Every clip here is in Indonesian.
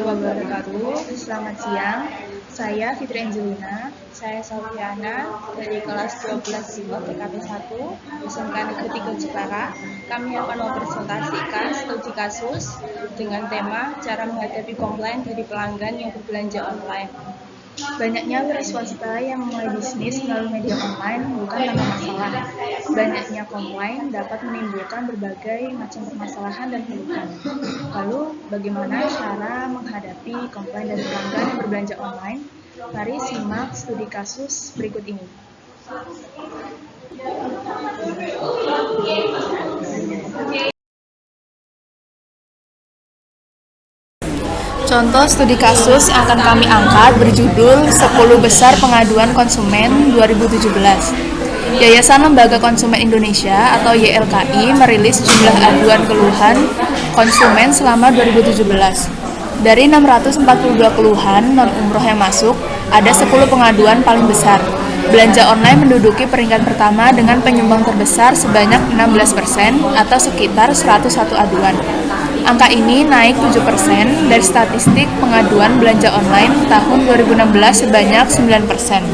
warahmatullahi wabarakatuh. Selamat siang. Saya Fitri Angelina. Saya Sofiana dari kelas 12 TKP 1 SMK Negeri 3 Jepara. Kami akan mempresentasikan studi kasus dengan tema cara menghadapi komplain dari pelanggan yang berbelanja online. Banyaknya wira swasta yang memulai bisnis melalui media online bukan tanpa masalah. Banyaknya komplain dapat menimbulkan berbagai macam permasalahan dan keluhan. Lalu, bagaimana cara menghadapi komplain dari pelanggan yang berbelanja online? Mari simak studi kasus berikut ini. Contoh studi kasus yang akan kami angkat berjudul 10 Besar Pengaduan Konsumen 2017. Yayasan Lembaga Konsumen Indonesia atau YLKI merilis jumlah aduan keluhan konsumen selama 2017. Dari 642 keluhan non-umroh yang masuk, ada 10 pengaduan paling besar. Belanja online menduduki peringkat pertama dengan penyumbang terbesar sebanyak 16% atau sekitar 101 aduan. Angka ini naik 7% dari statistik pengaduan belanja online tahun 2016 sebanyak 9%.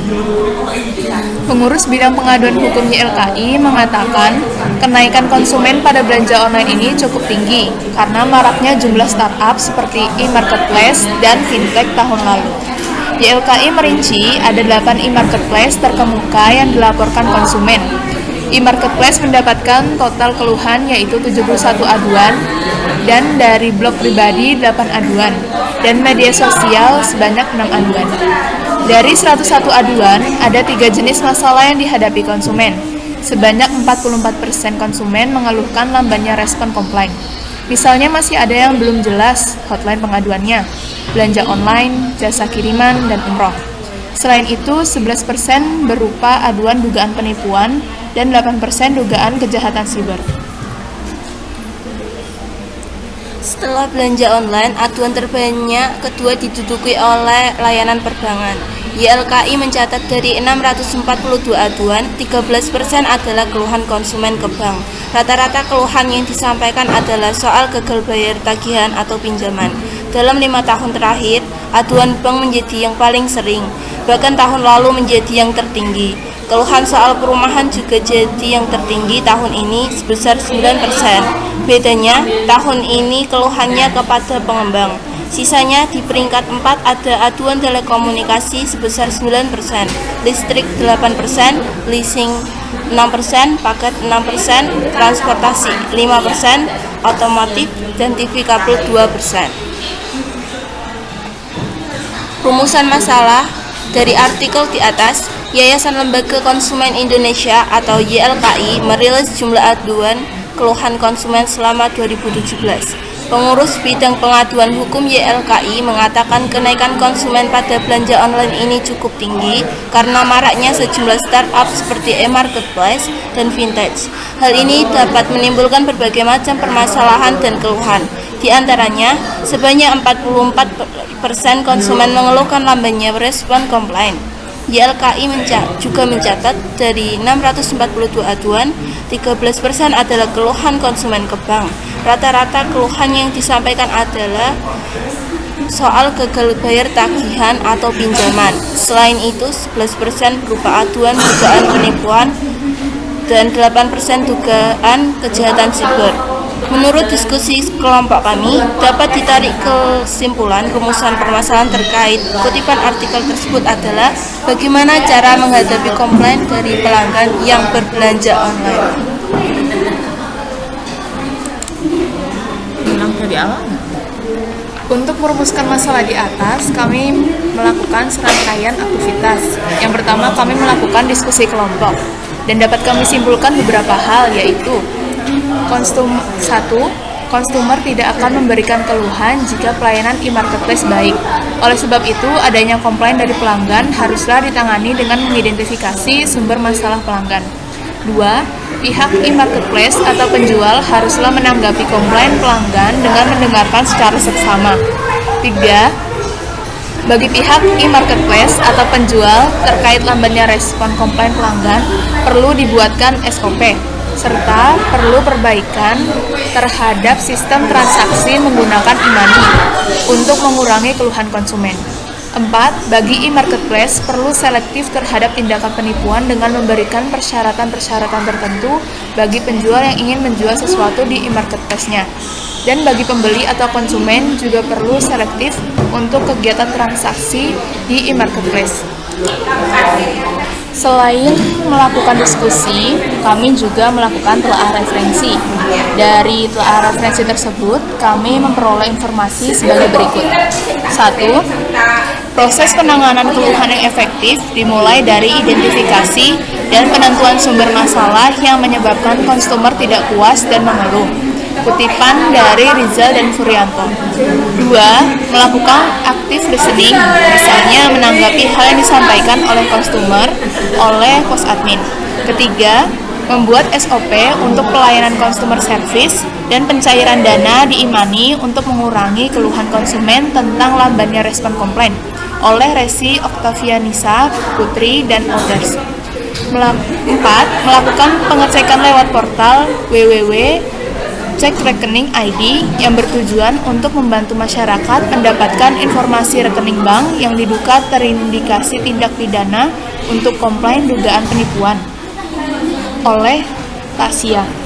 Pengurus bidang pengaduan hukum YLKI mengatakan kenaikan konsumen pada belanja online ini cukup tinggi karena maraknya jumlah startup seperti e-marketplace dan fintech tahun lalu. YLKI merinci ada 8 e-marketplace terkemuka yang dilaporkan konsumen. E-marketplace mendapatkan total keluhan yaitu 71 aduan, dan dari blog pribadi 8 aduan, dan media sosial sebanyak 6 aduan. Dari 101 aduan, ada 3 jenis masalah yang dihadapi konsumen. Sebanyak 44% konsumen mengeluhkan lambannya respon komplain. Misalnya masih ada yang belum jelas hotline pengaduannya, belanja online, jasa kiriman, dan umroh. Selain itu, 11% berupa aduan dugaan penipuan dan 8% dugaan kejahatan siber. Setelah belanja online, aduan terbanyak kedua diduduki oleh layanan perbankan. YLKI mencatat dari 642 aduan, 13% adalah keluhan konsumen ke bank. Rata-rata keluhan yang disampaikan adalah soal gagal bayar tagihan atau pinjaman. Dalam 5 tahun terakhir, aduan bank menjadi yang paling sering, bahkan tahun lalu menjadi yang tertinggi. Keluhan soal perumahan juga jadi yang tertinggi tahun ini sebesar 9%. Bedanya, tahun ini keluhannya kepada pengembang. Sisanya di peringkat 4 ada aduan telekomunikasi sebesar 9%, listrik 8%, leasing 6%, paket 6%, transportasi 5%, otomotif dan TV kabel 2%. Rumusan masalah dari artikel di atas, Yayasan Lembaga Konsumen Indonesia atau YLKI merilis jumlah aduan keluhan konsumen selama 2017. Pengurus bidang pengaduan hukum YLKI mengatakan kenaikan konsumen pada belanja online ini cukup tinggi karena maraknya sejumlah startup seperti e-marketplace dan vintage. Hal ini dapat menimbulkan berbagai macam permasalahan dan keluhan. Di antaranya, sebanyak 44% konsumen mengeluhkan lambannya respon komplain. YLKI juga mencatat dari 642 aduan, 13% adalah keluhan konsumen ke bank. Rata-rata keluhan yang disampaikan adalah soal gagal bayar tagihan atau pinjaman. Selain itu, 11% berupa aduan dugaan penipuan dan 8% dugaan kejahatan siber. Menurut diskusi kelompok kami, dapat ditarik kesimpulan rumusan permasalahan terkait kutipan artikel tersebut adalah bagaimana cara menghadapi komplain dari pelanggan yang berbelanja online. Untuk merumuskan masalah di atas, kami melakukan serangkaian aktivitas. Yang pertama, kami melakukan diskusi kelompok, dan dapat kami simpulkan beberapa hal, yaitu 1. Konsumer tidak akan memberikan keluhan jika pelayanan e-marketplace baik. Oleh sebab itu, adanya komplain dari pelanggan haruslah ditangani dengan mengidentifikasi sumber masalah pelanggan. 2. Pihak e-marketplace atau penjual haruslah menanggapi komplain pelanggan dengan mendengarkan secara seksama. 3. Bagi pihak e-marketplace atau penjual terkait lambannya respon komplain pelanggan, perlu dibuatkan SOP. serta perlu perbaikan terhadap sistem transaksi menggunakan e-money untuk mengurangi keluhan konsumen. 4. Bagi e-marketplace perlu selektif terhadap tindakan penipuan dengan memberikan persyaratan-persyaratan tertentu bagi penjual yang ingin menjual sesuatu di e-marketplace-nya. Dan bagi pembeli atau konsumen juga perlu selektif untuk kegiatan transaksi di e-marketplace. Selain melakukan diskusi, kami juga melakukan telaah referensi. Dari telaah referensi tersebut, kami memperoleh informasi sebagai berikut. 1. Proses penanganan keluhan yang efektif dimulai dari identifikasi dan penentuan sumber masalah yang menyebabkan konsumer tidak puas dan mengeluh. Kutipan dari Rizal dan Furianto. 2. Melakukan active listening, misalnya menanggapi hal yang disampaikan oleh konsumer oleh pos admin. 3. Membuat SOP untuk pelayanan customer service dan pencairan dana di e-money untuk mengurangi keluhan konsumen tentang lambannya respon komplain oleh Resi Oktavianisa Putri dan others. 4. Melakukan pengecekan lewat portal www.cek rekening ID yang bertujuan untuk membantu masyarakat mendapatkan informasi rekening bank yang diduga terindikasi tindak pidana untuk komplain dugaan penipuan oleh Tasya.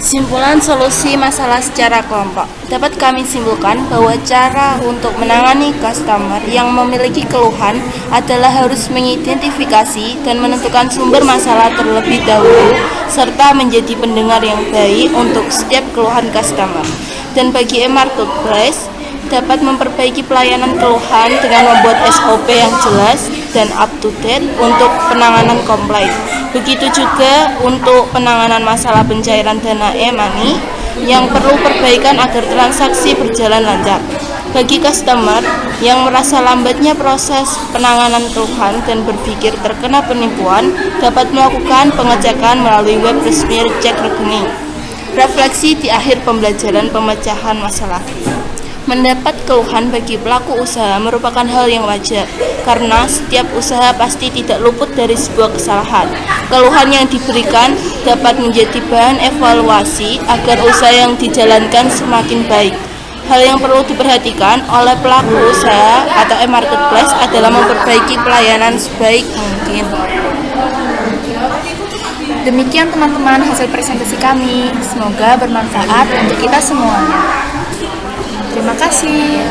Simpulan solusi masalah secara kelompok. Dapat kami simpulkan bahwa cara untuk menangani customer yang memiliki keluhan adalah harus mengidentifikasi dan menentukan sumber masalah terlebih dahulu, serta menjadi pendengar yang baik untuk setiap keluhan customer. Dan bagi e-marketplace, dapat memperbaiki pelayanan keluhan dengan membuat SOP yang jelas dan up to date untuk penanganan komplain. Begitu juga untuk penanganan masalah pencairan dana e-money yang perlu perbaikan agar transaksi berjalan lancar. Bagi customer yang merasa lambatnya proses penanganan keluhan dan berpikir terkena penipuan, dapat melakukan pengecekan melalui web resmi cek rekening. Refleksi di akhir pembelajaran pemecahan masalah. Mendapat keluhan bagi pelaku usaha merupakan hal yang wajar, karena setiap usaha pasti tidak luput dari sebuah kesalahan. Keluhan yang diberikan dapat menjadi bahan evaluasi agar usaha yang dijalankan semakin baik. Hal yang perlu diperhatikan oleh pelaku usaha atau e-marketplace adalah memperbaiki pelayanan sebaik mungkin. Demikian teman-teman hasil presentasi kami. Semoga bermanfaat untuk kita semuanya. Terima kasih.